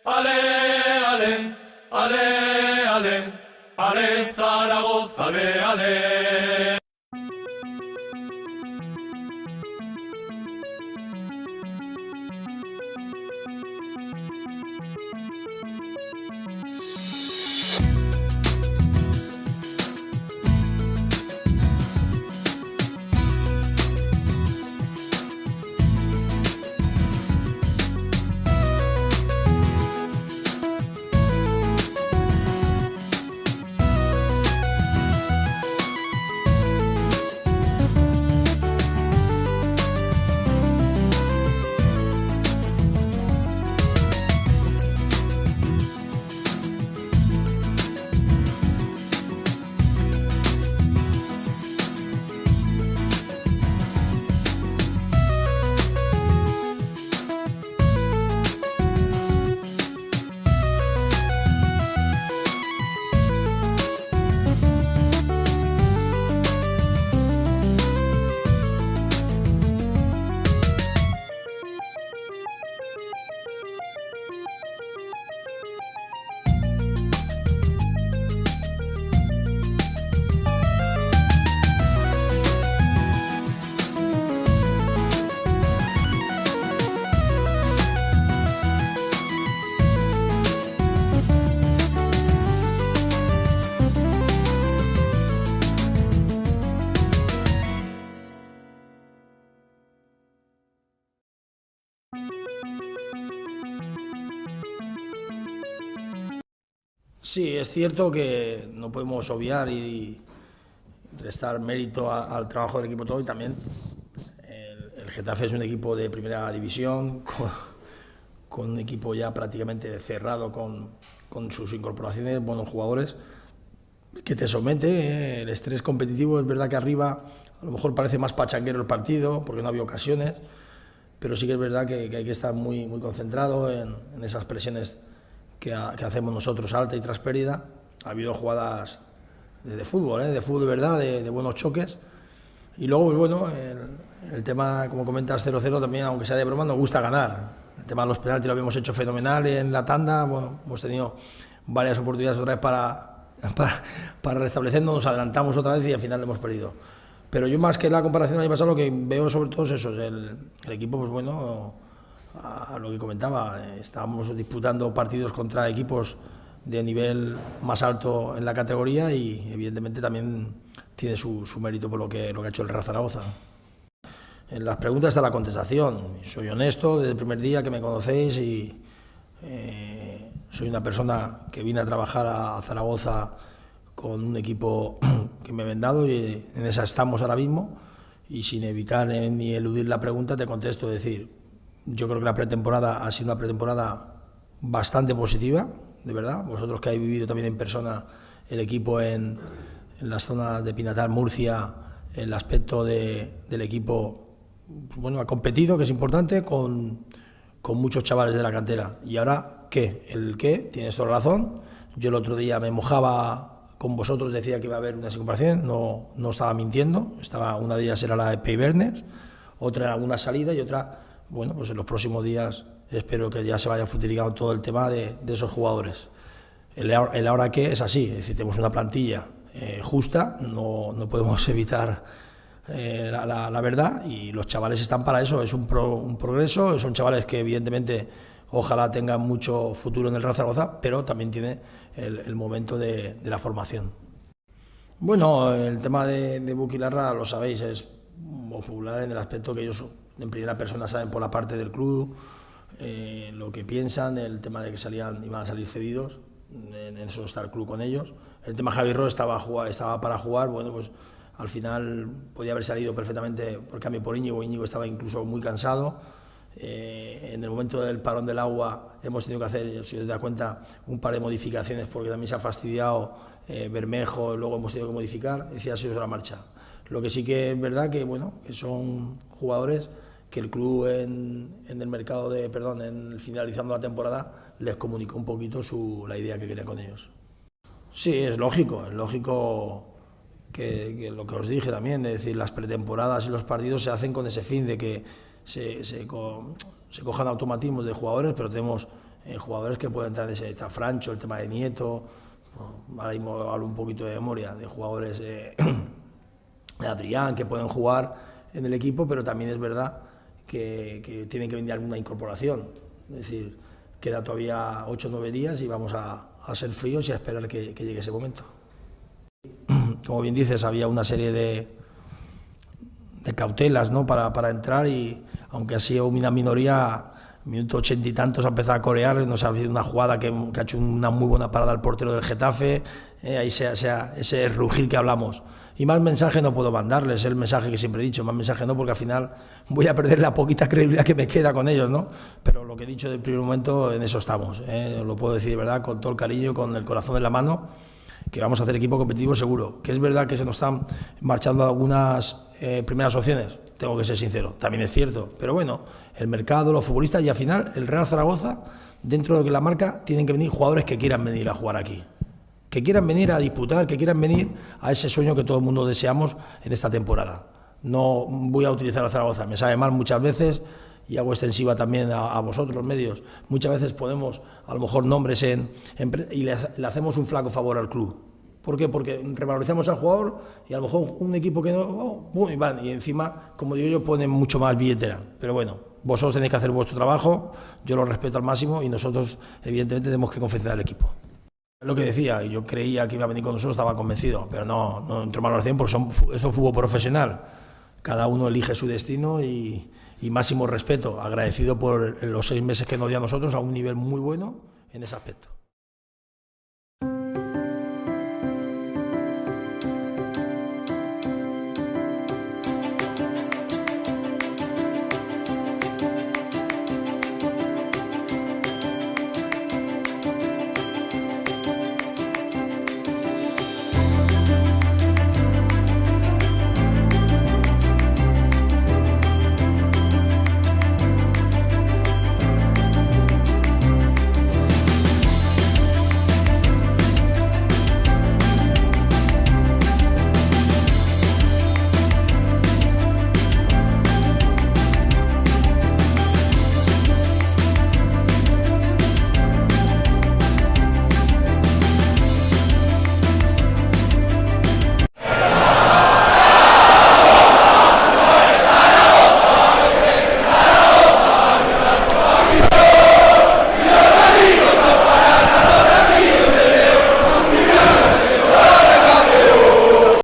Ale, ale, ale, ale, ale Zaragoza, ale, ale. Sí, es cierto que no podemos obviar y restar mérito al trabajo del equipo todo, y también el Getafe es un equipo de primera división, con un equipo ya prácticamente cerrado, con sus incorporaciones, buenos jugadores, que te somete. El estrés competitivo, es verdad que arriba a lo mejor parece más pachanguero el partido, porque no había ocasiones, pero sí que es verdad que hay que estar muy, muy concentrado en esas presiones que hacemos nosotros, alta y tras pérdida. Ha habido jugadas de fútbol, de fútbol de verdad, de buenos choques. Y luego, pues bueno, el tema, como comentas, 0-0 también, aunque sea de broma, nos gusta ganar. El tema de los penaltis lo habíamos hecho fenomenal en la tanda. Bueno, hemos tenido varias oportunidades otra vez para restablecernos, nos adelantamos otra vez y al final lo hemos perdido. Pero yo, más que la comparación del año pasado, lo que veo sobre todo es eso, el equipo, pues bueno, a lo que comentaba, estábamos disputando partidos contra equipos de nivel más alto en la categoría, y evidentemente también tiene su mérito por lo que ha hecho el Real Zaragoza. En las preguntas está la contestación. Soy honesto desde el primer día que me conocéis, y soy una persona que vine a trabajar a Zaragoza con un equipo que me he vendado, y en esa estamos ahora mismo. Y sin evitar ni eludir la pregunta, te contesto, decir, yo creo que la pretemporada ha sido una pretemporada bastante positiva, de verdad. Vosotros que habéis vivido también en persona el equipo en las zonas de Pinatar, Murcia, el aspecto del equipo, bueno, ha competido, que es importante, con muchos chavales de la cantera. Y ahora, ¿qué? El qué, tienes toda la razón. Yo el otro día me mojaba con vosotros, decía que iba a haber unas incorporaciones, no estaba mintiendo. Una de ellas era la de Peibernes, otra era una salida, y otra, bueno, pues en los próximos días espero que ya se vaya fructificando todo el tema de esos jugadores. El ahora qué es así, es decir, tenemos una plantilla justa, no podemos evitar la verdad, y los chavales están para eso. Es un progreso, son chavales que evidentemente ojalá tengan mucho futuro en el Real Zaragoza, pero también tiene el momento de la formación. Bueno, el tema de Buki y Larra, lo sabéis, es popular en el aspecto que ellos en primera persona saben por la parte del club lo que piensan, el tema de que iban a salir cedidos, en eso está el club con ellos. El tema Javi Ro estaba para jugar, bueno, pues al final podía haber salido perfectamente por cambio por Íñigo estaba incluso muy cansado. En el momento del parón del agua hemos tenido que hacer, si os das cuenta, un par de modificaciones, porque también se ha fastidiado Bermejo, luego hemos tenido que modificar, y ha sido la marcha. Lo que sí que es verdad que, bueno, que son jugadores que el club en finalizando la temporada les comunicó un poquito la idea que quería con ellos. Sí, es lógico que lo que os dije también, es decir, las pretemporadas y los partidos se hacen con ese fin de que se cojan automatismos de jugadores, pero tenemos jugadores que pueden entrar, está Francho, el tema de Nieto, ahora mismo hablo un poquito de memoria, de jugadores de Adrián que pueden jugar en el equipo, pero también es verdad que tienen que venir alguna incorporación. Es decir, queda todavía 8 o 9 días y vamos a ser fríos y a esperar que llegue ese momento. Como bien dices, había una serie de cautelas, ¿no?, para entrar, y aunque ha sido una minoría, minuto 80 y tantos ha empezado a corear, nos ha habido una jugada que ha hecho una muy buena parada al portero del Getafe, ahí ese rugir que hablamos. Y más mensaje no puedo mandarles, el mensaje que siempre he dicho, más mensaje no, porque al final voy a perder la poquita credibilidad que me queda con ellos, ¿no? Pero lo que he dicho del primer momento, en eso estamos, lo puedo decir de verdad, con todo el cariño, con el corazón en la mano, que vamos a hacer equipo competitivo seguro. Que es verdad que se nos están marchando algunas primeras opciones, tengo que ser sincero, también es cierto, pero bueno, el mercado, los futbolistas, y al final el Real Zaragoza, dentro de la marca, tienen que venir jugadores que quieran venir a jugar aquí, que quieran venir a disputar, que quieran venir a ese sueño que todo el mundo deseamos en esta temporada. No voy a utilizar a Zaragoza, me sabe mal muchas veces, y hago extensiva también a vosotros, los medios. Muchas veces ponemos a lo mejor nombres y le hacemos un flaco favor al club. ¿Por qué? Porque revalorizamos al jugador y a lo mejor un equipo que no, y encima, como digo yo, ponen mucho más billetera. Pero bueno, vosotros tenéis que hacer vuestro trabajo, yo lo respeto al máximo y nosotros evidentemente tenemos que confeccionar el equipo. Lo que decía, yo creía que iba a venir con nosotros, estaba convencido, pero no entro en valoración porque esto es fútbol profesional. Cada uno elige su destino y máximo respeto, agradecido por los 6 meses que nos dio a nosotros a un nivel muy bueno en ese aspecto.